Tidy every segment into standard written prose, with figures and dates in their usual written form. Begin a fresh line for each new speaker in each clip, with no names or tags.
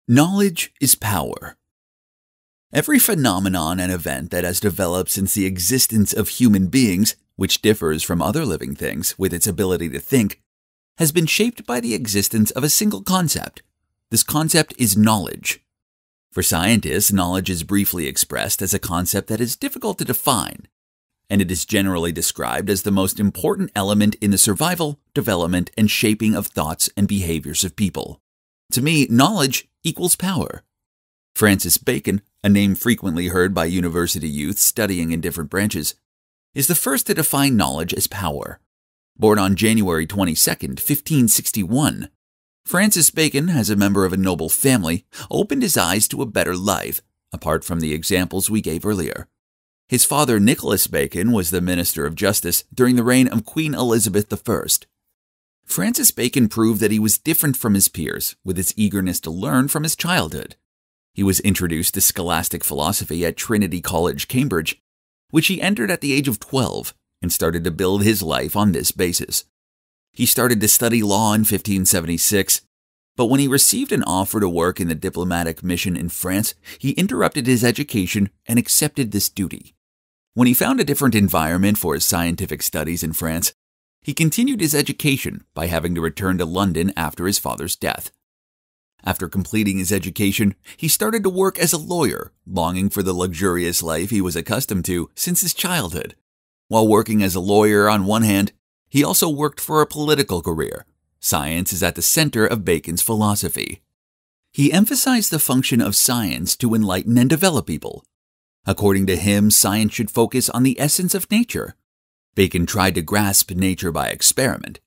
Knowledge is power. Every phenomenon and event that has developed since the existence of human beings, which differs from other living things with its ability to think, has been shaped by the existence of a single concept. This concept is knowledge. For scientists, knowledge is briefly expressed as a concept that is difficult to define, and it is generally described as the most important element in the survival, development, and shaping of thoughts and behaviors of people. To me, knowledge equals power. Francis Bacon, a name frequently heard by university youth studying in different branches, is the first to define knowledge as power. Born on January 22, 1561, Francis Bacon, as a member of a noble family, opened his eyes to a better life, apart from the examples we gave earlier. His father, Nicholas Bacon, was the Minister of Justice during the reign of Queen Elizabeth I. Francis Bacon proved that he was different from his peers, with his eagerness to learn from his childhood. He was introduced to scholastic philosophy at Trinity College, Cambridge, which he entered at the age of 12, and started to build his life on this basis. He started to study law in 1576, but when he received an offer to work in the diplomatic mission in France, he interrupted his education and accepted this duty. When he found a different environment for his scientific studies in France, he continued his education by having to return to London after his father's death. After completing his education, he started to work as a lawyer, longing for the luxurious life he was accustomed to since his childhood. While working as a lawyer on one hand, he also worked for a political career. Science is at the center of Bacon's philosophy. He emphasized the function of science to enlighten and develop people. According to him, science should focus on the essence of nature. Bacon tried to grasp nature by experiment.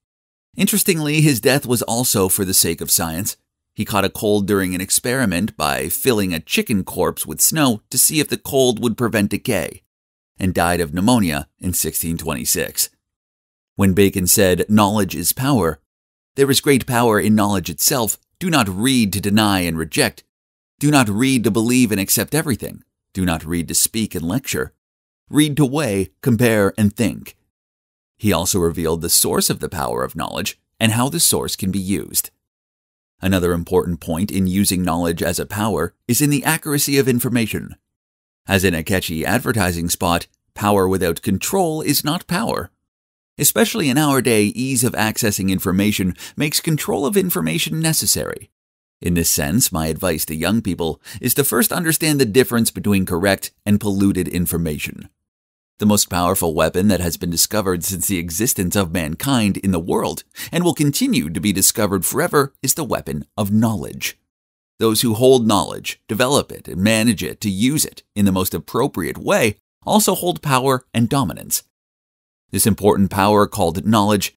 Interestingly, his death was also for the sake of science. He caught a cold during an experiment by filling a chicken corpse with snow to see if the cold would prevent decay, and died of pneumonia in 1626. When Bacon said, "Knowledge is power," there is great power in knowledge itself. Do not read to deny and reject. Do not read to believe and accept everything. Do not read to speak and lecture. Read to weigh, compare, and think. He also revealed the source of the power of knowledge and how the source can be used. Another important point in using knowledge as a power is in the accuracy of information. As in a catchy advertising spot, power without control is not power. Especially in our day, ease of accessing information makes control of information necessary. In this sense, my advice to young people is to first understand the difference between correct and polluted information. The most powerful weapon that has been discovered since the existence of mankind in the world, and will continue to be discovered forever, is the weapon of knowledge. Those who hold knowledge, develop it, and manage it to use it in the most appropriate way also hold power and dominance. This important power, called knowledge,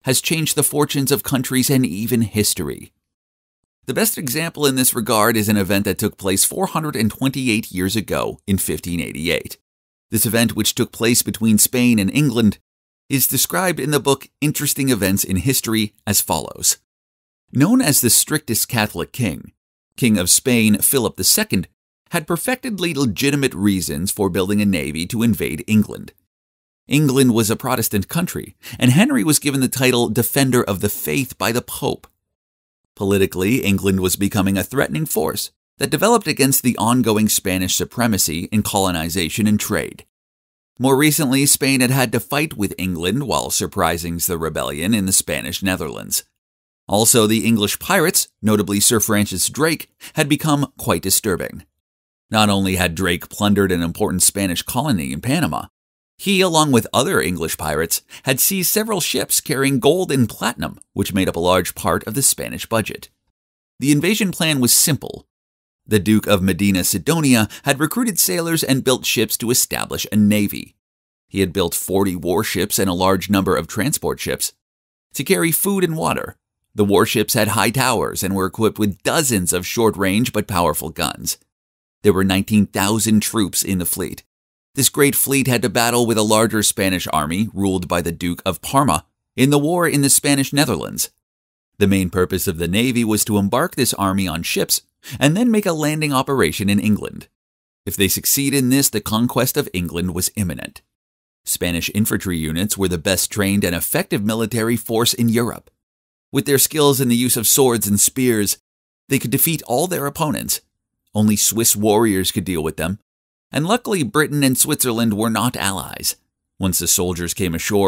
has changed the fortunes of countries and even history. The best example in this regard is an event that took place 428 years ago in 1588. This event, which took place between Spain and England, is described in the book Interesting Events in History as follows. Known as the strictest Catholic king, King of Spain Philip II had perfectly legitimate reasons for building a navy to invade England. England was a Protestant country, and Henry was given the title Defender of the Faith by the Pope. Politically, England was becoming a threatening force that developed against the ongoing Spanish supremacy in colonization and trade. More recently, Spain had had to fight with England while surprising the rebellion in the Spanish Netherlands. Also, the English pirates, notably Sir Francis Drake, had become quite disturbing. Not only had Drake plundered an important Spanish colony in Panama, he, along with other English pirates, had seized several ships carrying gold and platinum, which made up a large part of the Spanish budget. The invasion plan was simple. The Duke of Medina Sidonia had recruited sailors and built ships to establish a navy. He had built 40 warships and a large number of transport ships to carry food and water. The warships had high towers and were equipped with dozens of short-range but powerful guns. There were 19,000 troops in the fleet. This great fleet had to battle with a larger Spanish army ruled by the Duke of Parma in the war in the Spanish Netherlands. The main purpose of the navy was to embark this army on ships and then make a landing operation in England. If they succeed in this, the conquest of England was imminent. Spanish infantry units were the best trained and effective military force in Europe. With their skills in the use of swords and spears, They could defeat all their opponents. Only Swiss warriors could deal with them. And luckily, Britain and Switzerland were not allies. Once the soldiers came ashore,